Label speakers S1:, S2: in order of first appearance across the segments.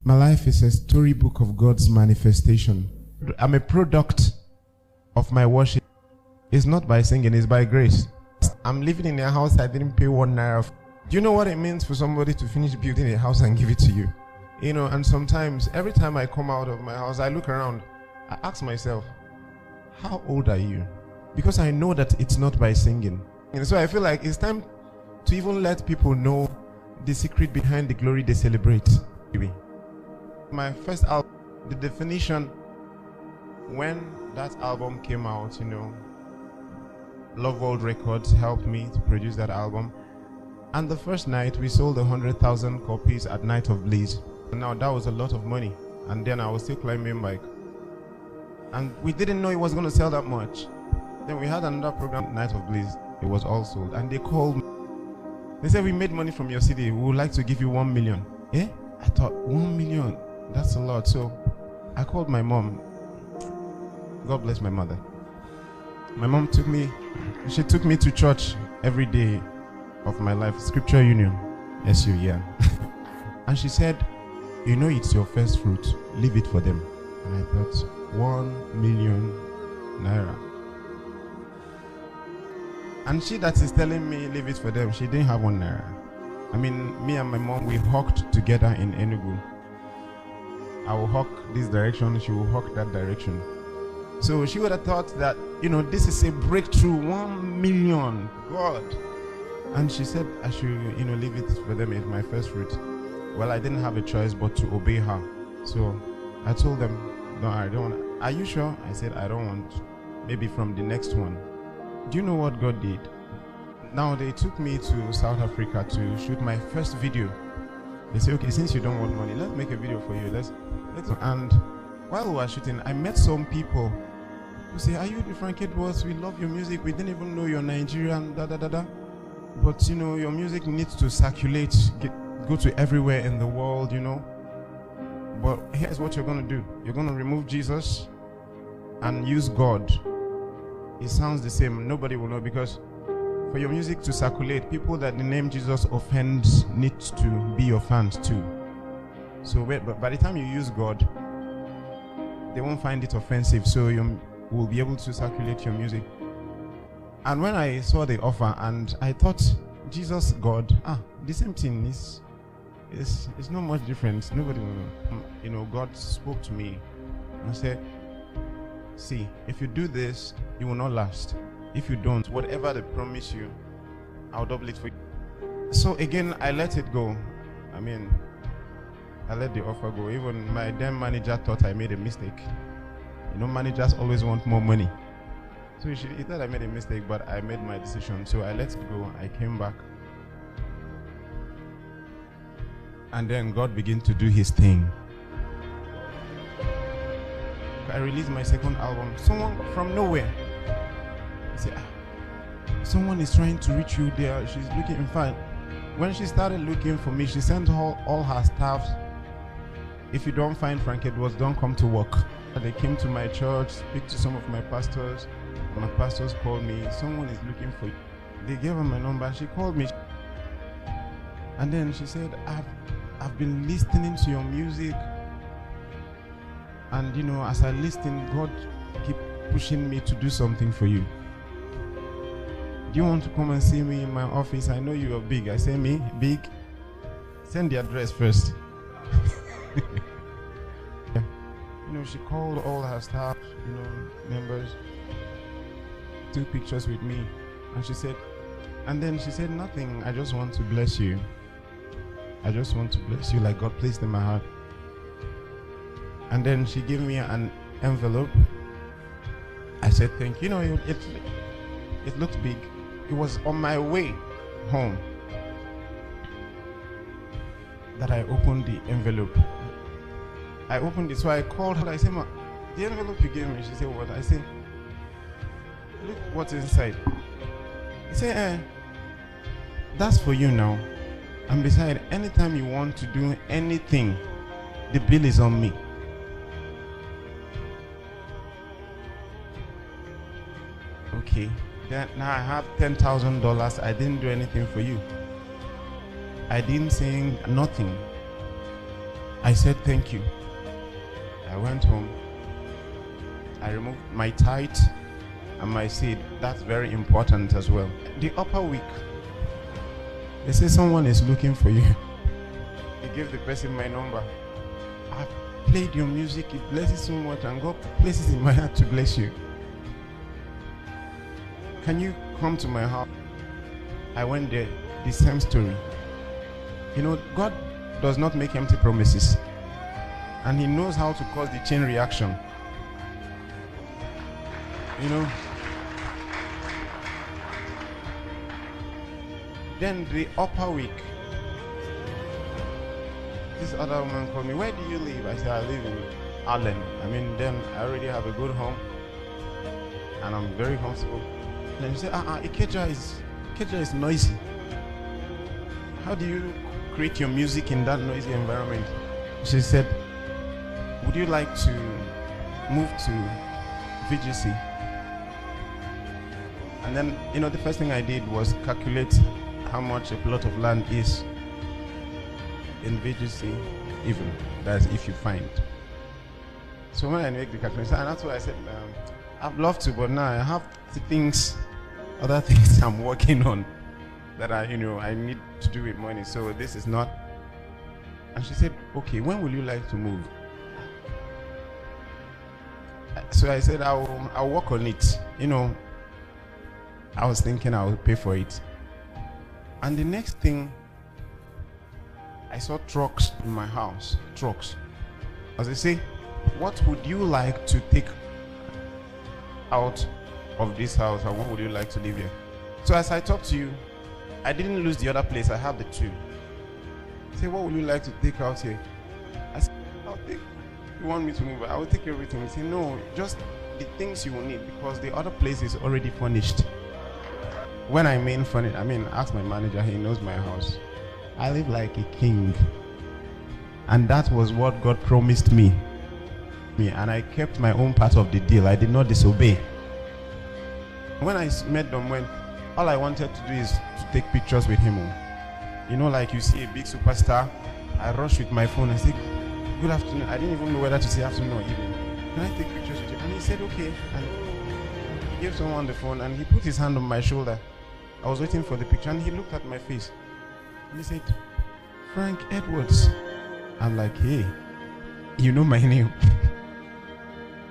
S1: My life is a storybook of God's manifestation. I'm a product of my worship. It's not by singing, it's by grace. I'm living in a house I didn't pay 1 naira. Do you know what it means for somebody to finish building a house and give it to you? You know, and sometimes, every time I come out of my house, I look around, I ask myself, how old are you? Because I know that it's not by singing. And so I feel like it's time to even let people know the secret behind the glory they celebrate. My first album, The Definition, when that album came out, you know, Love World Records helped me to produce that album. And the first night, we sold 100,000 copies at Night of Bliss. Now, that was a lot of money. And then I was still climbing bike. And we didn't know it was going to sell that much. Then we had another program, Night of Bliss. It was all sold. And they called me. They said, we made money from your CD. We would like to give you 1 million. Eh? I thought, 1 million? That's a lot. So I called my mom. God bless my mother. My mom took me to church every day of my life, Scripture Union, SU, yeah. And she said, you know it's your first fruit, leave it for them. And I thought, 1 million naira. And she that is telling me leave it for them, she didn't have 1 naira. I mean, me and my mom, we hawked together in Enugu. I will hawk this direction, she will hawk that direction. So she would have thought that, you know, this is a breakthrough, 1 million, God. And she said I should, you know, leave it for them. It's my first fruit. Well, I didn't have a choice but to obey her. So I told them, no, I don't want. Are you sure? I said, I don't want. Maybe from the next one. Do you know what God did? Now they took me to South Africa to shoot my first video. They said, okay, since you don't want money, let's make a video for you. Let's. And while we were shooting, I met some people who say, are you the Frank Edwards? We love your music. We didn't even know you're Nigerian, da da da da. But you know, your music needs to circulate, go to everywhere in the world, you know. But here's what you're going to do. You're going to remove Jesus and use God. It sounds the same. Nobody will know, because for your music to circulate, people that the name Jesus offends need to be your fans too. So but by the time you use God, they won't find it offensive, so you will be able to circulate your music. And when I saw the offer, and I thought, Jesus, God, the same thing is not much different. Nobody will know. You know, God spoke to me and said, see, if you do this, it will not last. If you don't, whatever they promise you, I'll double it for you. So again, I let it go. I mean, I let the offer go. Even my then manager thought I made a mistake. You know, managers always want more money. So he thought I made a mistake, but I made my decision. So I let it go. I came back. And then God began to do his thing. I released my second album. Someone from nowhere. I said, someone is trying to reach you there. She's looking. In fact, when she started looking for me, she sent all her staff. If you don't find Frank Edwards, don't come to work. They came to my church, speak to some of my pastors. My pastors called me. Someone is looking for you. They gave her my number. She called me. And then she said, I've been listening to your music. And you know, as I listen, God keep pushing me to do something for you. Do you want to come and see me in my office? I know you are big. I say, me? Big? Send the address first. You know, she called all her staff, you know, members, took pictures with me, and she said, nothing, I just want to bless you. I just want to bless you like God placed in my heart. And then she gave me an envelope. I said, thank you. You know, it looked big. It was on my way home that I opened the envelope. I opened it, so I called her. I said, ma, the envelope you gave me. She said, what? I said, look what's inside. He said, that's for you now. And besides, anytime you want to do anything, the bill is on me. Okay. Then now I have $10,000. I didn't do anything for you. I didn't sing nothing. I said thank you. I went home. I removed my tithe and my seed. That's very important as well. The upper week, they say someone is looking for you. They gave the person my number. I've played your music, it blesses so much, and God places in my heart to bless you. Can you come to my house? I went there, the same story. You know, God does not make empty promises, and He knows how to cause the chain reaction. You know, then the upper week, this other woman called me. Where do you live? I said, I live in Allen. I mean, then I already have a good home and I'm very comfortable. And then she said, Ikeja is noisy. How do you create your music in that noisy environment? She said, would you like to move to VGC? And then, you know, the first thing I did was calculate how much a plot of land is in VGC, even. That's if you find. So when I make the calculation, and that's why I said, I'd love to, but now I have other things I'm working on that I need to do with money. So this is not. And she said, okay, when will you like to move? So I said, I'll work on it. You know, I was thinking I would pay for it. And the next thing, I saw trucks in my house. Trucks. As I say, what would you like to take out of this house, and what would you like to live here? So as I talked to you, I didn't lose the other place. I have the two. I said, what would you like to take out here? I said, I'll take. You want me to move? I will take everything. He said, no, just the things you will need, because the other place is already furnished. When I mean furnished, ask my manager. He knows my house. I live like a king, and that was what God promised me. And I kept my own part of the deal. I did not disobey. When I met them, all I wanted to do is to take pictures with him. You know, like you see a big superstar, I rush with my phone and say, good afternoon. I didn't even know whether to say afternoon or evening. Can I take pictures with you? And he said, okay. And he gave someone the phone and he put his hand on my shoulder. I was waiting for the picture and he looked at my face. And he said, Frank Edwards. I'm like, hey, you know my name.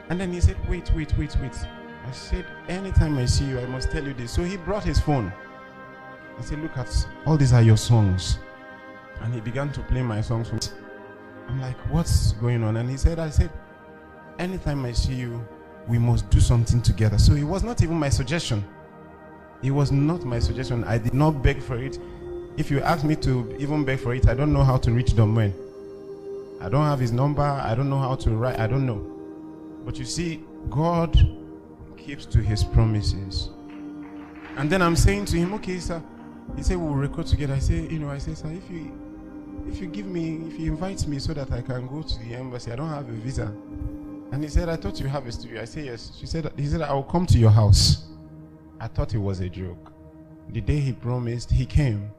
S1: And then he said, wait. I said, anytime I see you, I must tell you this. So he brought his phone. I said, look at, all these are your songs. And he began to play my songs for me. I'm like, what's going on? And I said, anytime I see you, we must do something together. So it was not even my suggestion. It was not my suggestion. I did not beg for it. If you ask me to even beg for it, I don't know how to reach Domwen. I don't have his number. I don't know how to write. I don't know. But you see, God keeps to his promises. And then I'm saying to him, okay, sir. He said, we'll record together. I say, sir, if you invite me so that I can go to the embassy, I don't have a visa. And he said, I thought you have a studio. I say, yes. He said, I will come to your house. I thought it was a joke. The day he promised, he came.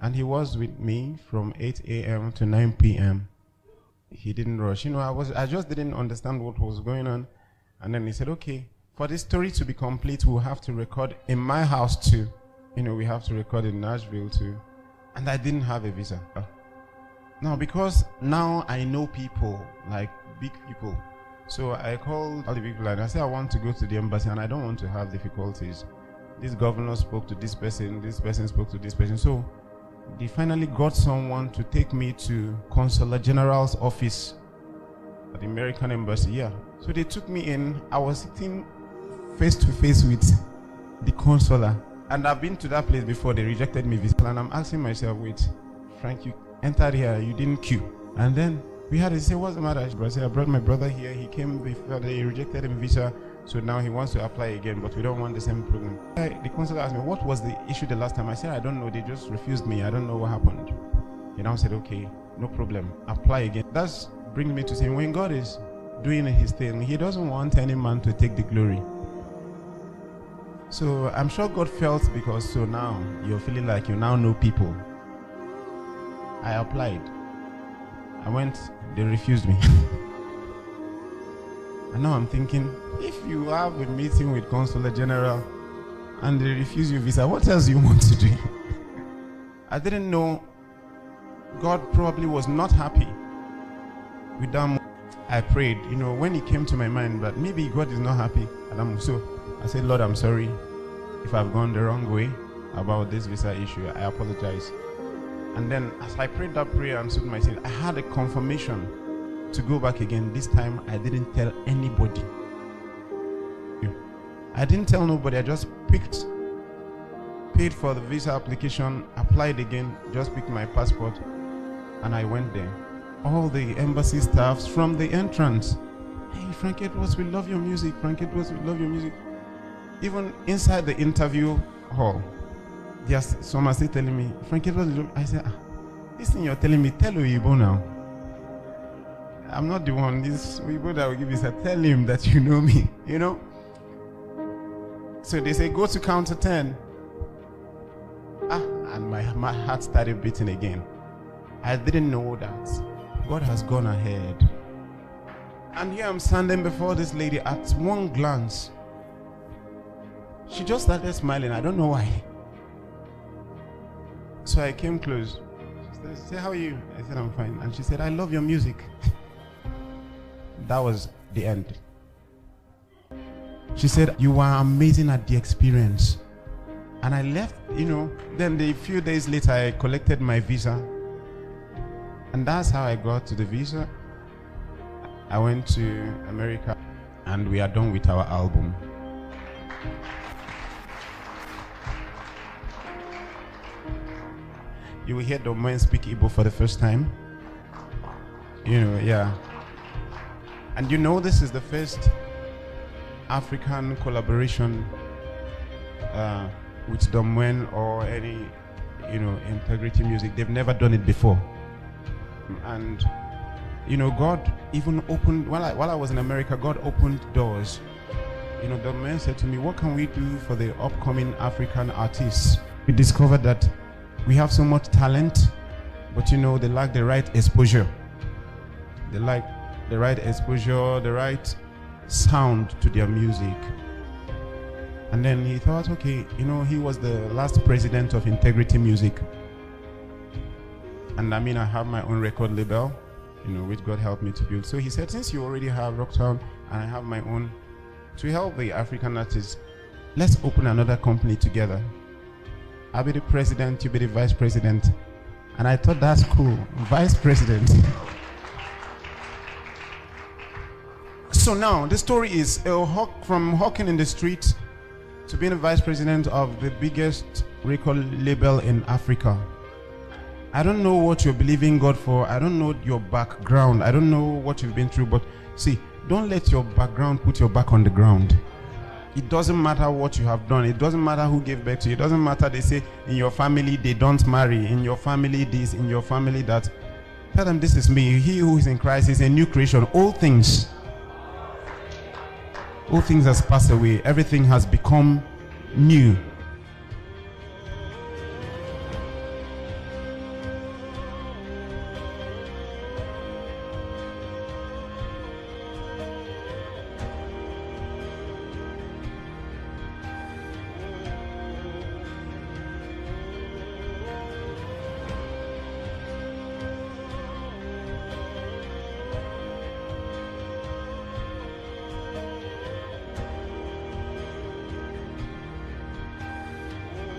S1: And he was with me from 8 a.m. to 9 p.m. He didn't rush. I just didn't understand what was going on. And then he said, okay, for this story to be complete, we'll have to record in my house too. We have to record in Nashville too. And I didn't have a visa. Now, because now I know people, like big people. So I called all the people and I said, I want to go to the embassy and I don't want to have difficulties. This governor spoke to this person spoke to this person. So they finally got someone to take me to Consular General's office at the American embassy. Yeah. So they took me in. I was sitting face to face with the consular. And I've been to that place before. They rejected me visa. And I'm asking myself, wait, Frank, you entered here, you didn't queue. And then we had to say, what's the matter? I brought my brother here. He came before, they rejected him visa. So now he wants to apply again, but we don't want the same program. The consular asked me, what was the issue the last time? I said, I don't know. They just refused me. I don't know what happened. He now said, okay, no problem. Apply again. That's brings me to say, when God is doing his thing, he doesn't want any man to take the glory. So I'm sure God felt, because so now you're feeling like you now know people. I applied. I went, they refused me. And now I'm thinking, if you have a meeting with Consular General and they refuse you visa, what else do you want to do? I didn't know God probably was not happy with that. I prayed, when it came to my mind that maybe God is not happy. So I said, Lord, I'm sorry if I've gone the wrong way about this visa issue. I apologize. And then as I prayed that prayer and stood myself, I had a confirmation to go back again. This time I didn't tell anybody. I didn't tell nobody. I just paid for the visa application, applied again, just picked my passport, and I went there. All the embassy staffs from the entrance, hey, Frank Edwards, we love your music. Frank Edwards, we love your music. Even inside the interview hall, some are still telling me, Frank Edwards, I said, this thing you're telling me, tell Oyibo now. I'm not the one. This Oyibo that will give you, tell him that you know me, So they say, go to counter 10. And my heart started beating again. I didn't know that God has gone ahead. And here I'm standing before this lady. At one glance, she just started smiling. I don't know why. So I came close. She said, how are you? I said, I'm fine. And she said, I love your music. That was the end. She said, you are amazing at the experience. And I left, then a few days later, I collected my visa. And that's how I got to the visa. I went to America and we are done with our album. You will hear the men speak Igbo for the first time. Yeah. And this is the first African collaboration with Domwen or any, integrity music. They've never done it before. And, God even opened, while I was in America, God opened doors. Domwen said to me, what can we do for the upcoming African artists? We discovered that we have so much talent, but they lack the right exposure. They lack the right exposure, the right sound to their music. And then he thought, okay, he was the last president of Integrity Music. And I have my own record label, which God helped me to build. So he said, since you already have Rocktown and I have my own, to help the African artists, let's open another company together. I'll be the president, you be the vice president. And I thought that's cool, vice president. So now the story is from hawking in the streets to being a vice president of the biggest record label in Africa. I don't know what you're believing God for. I don't know your background. I don't know what you've been through. But see, don't let your background put your back on the ground. It doesn't matter what you have done. It doesn't matter who gave birth to you. It doesn't matter they say in your family they don't marry. In your family this, in your family that. Tell them this is me. He who is in Christ is a new creation. All things has passed away. Everything has become new.